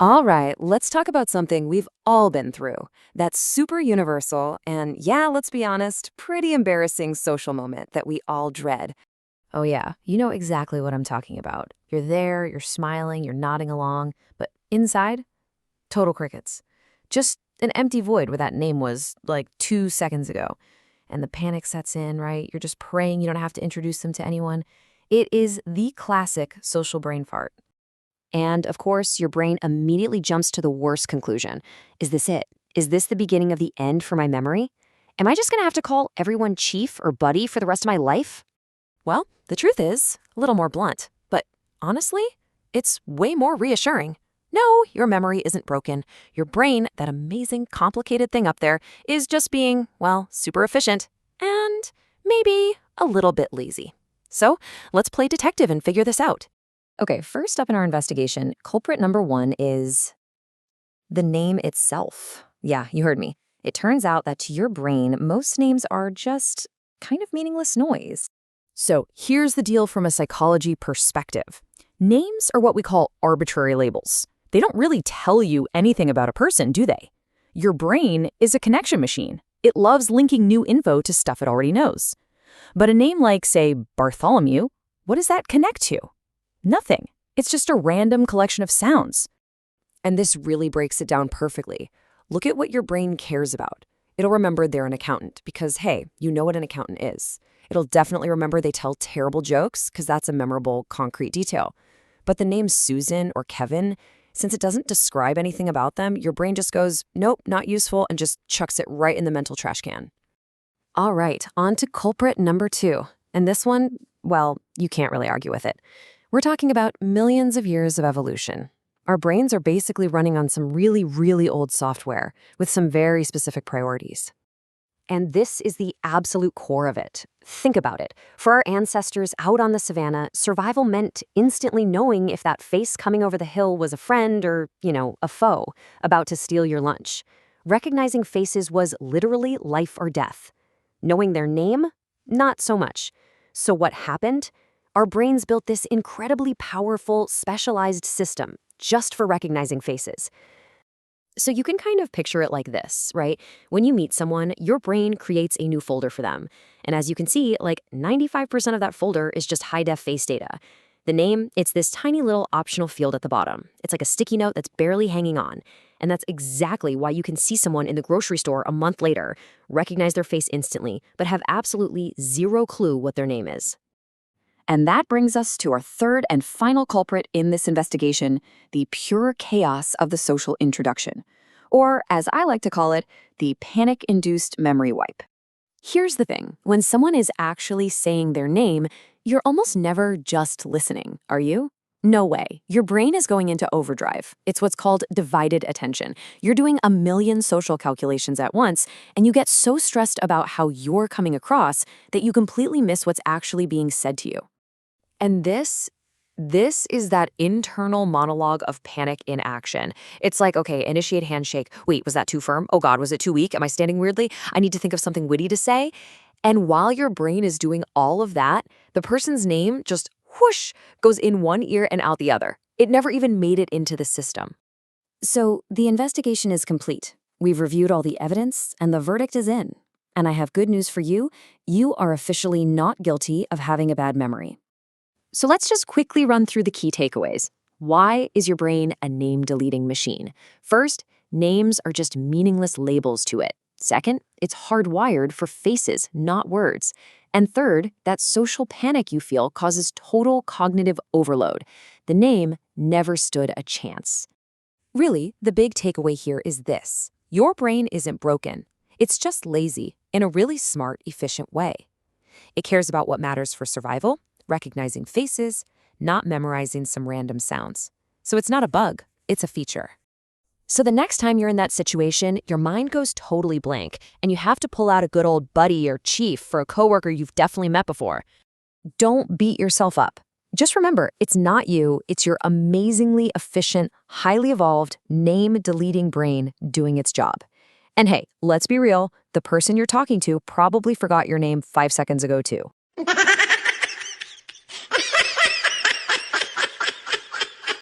All right, let's talk about something we've all been through. That super universal and, yeah, let's be honest, pretty embarrassing social moment that we all dread. Oh, yeah, you know exactly what I'm talking about. You're there, you're smiling, you're nodding along, but inside, total crickets. Just an empty void where that name was like 2 seconds ago. And the panic sets in, right? You're just praying you don't have to introduce them to anyone. It is the classic social brain fart. And of course, your brain immediately jumps to the worst conclusion. Is this it? Is this the beginning of the end for my memory? Am I just going to have to call everyone chief or buddy for the rest of my life? Well, the truth is, a little more blunt, but honestly, it's way more reassuring. No, your memory isn't broken. Your brain, that amazing, complicated thing up there, is just being, well, super efficient and maybe a little bit lazy. So let's play detective and figure this out. Okay, first up in our investigation, culprit number one is the name itself. Yeah, you heard me. It turns out that to your brain, most names are just kind of meaningless noise. So here's the deal from a psychology perspective. Names are what we call arbitrary labels. They don't really tell you anything about a person, do they? Your brain is a connection machine. It loves linking new info to stuff it already knows. But a name like, say, Bartholomew, what does that connect to? Nothing. It's just a random collection of sounds. And this really breaks it down perfectly. Look at what your brain cares about. It'll remember they're an accountant because, hey, you know what an accountant is. It'll definitely remember they tell terrible jokes because that's a memorable, concrete detail. But the names Susan or Kevin, since it doesn't describe anything about them, your brain just goes, nope, not useful, and just chucks it right in the mental trash can. All right, on to culprit number two. And this one, well, you can't really argue with it. We're talking about millions of years of evolution. Our brains are basically running on some really, really old software with some very specific priorities. And this is the absolute core of it. Think about it. For our ancestors out on the savannah, survival meant instantly knowing if that face coming over the hill was a friend or, a foe about to steal your lunch. Recognizing faces was literally life or death. Knowing their name? Not so much. So what happened? Our brains built this incredibly powerful, specialized system just for recognizing faces. So you can kind of picture it like this, right? When you meet someone, your brain creates a new folder for them. And as you can see, like 95% of that folder is just high-def face data. The name, it's this tiny little optional field at the bottom. It's like a sticky note that's barely hanging on. And that's exactly why you can see someone in the grocery store a month later, recognize their face instantly, but have absolutely zero clue what their name is. And that brings us to our third and final culprit in this investigation, the pure chaos of the social introduction. Or, as I like to call it, the panic-induced memory wipe. Here's the thing. When someone is actually saying their name, you're almost never just listening, are you? No way. Your brain is going into overdrive. It's what's called divided attention. You're doing a million social calculations at once, and you get so stressed about how you're coming across that you completely miss what's actually being said to you. And this is that internal monologue of panic in action. It's like, okay, initiate handshake. Wait, was that too firm? Oh God, was it too weak? Am I standing weirdly? I need to think of something witty to say. And while your brain is doing all of that, the person's name just whoosh goes in one ear and out the other. It never even made it into the system. So the investigation is complete. We've reviewed all the evidence and the verdict is in. And I have good news for you. You are officially not guilty of having a bad memory. So let's just quickly run through the key takeaways. Why is your brain a name-deleting machine? First, names are just meaningless labels to it. Second, it's hardwired for faces, not words. And third, that social panic you feel causes total cognitive overload. The name never stood a chance. Really, the big takeaway here is this. Your brain isn't broken. It's just lazy in a really smart, efficient way. It cares about what matters for survival, recognizing faces, not memorizing some random sounds. So it's not a bug, it's a feature. So the next time you're in that situation, your mind goes totally blank, and you have to pull out a good old buddy or chief for a coworker you've definitely met before. Don't beat yourself up. Just remember, it's not you, it's your amazingly efficient, highly evolved, name-deleting brain doing its job. And hey, let's be real, the person you're talking to probably forgot your name 5 seconds ago too.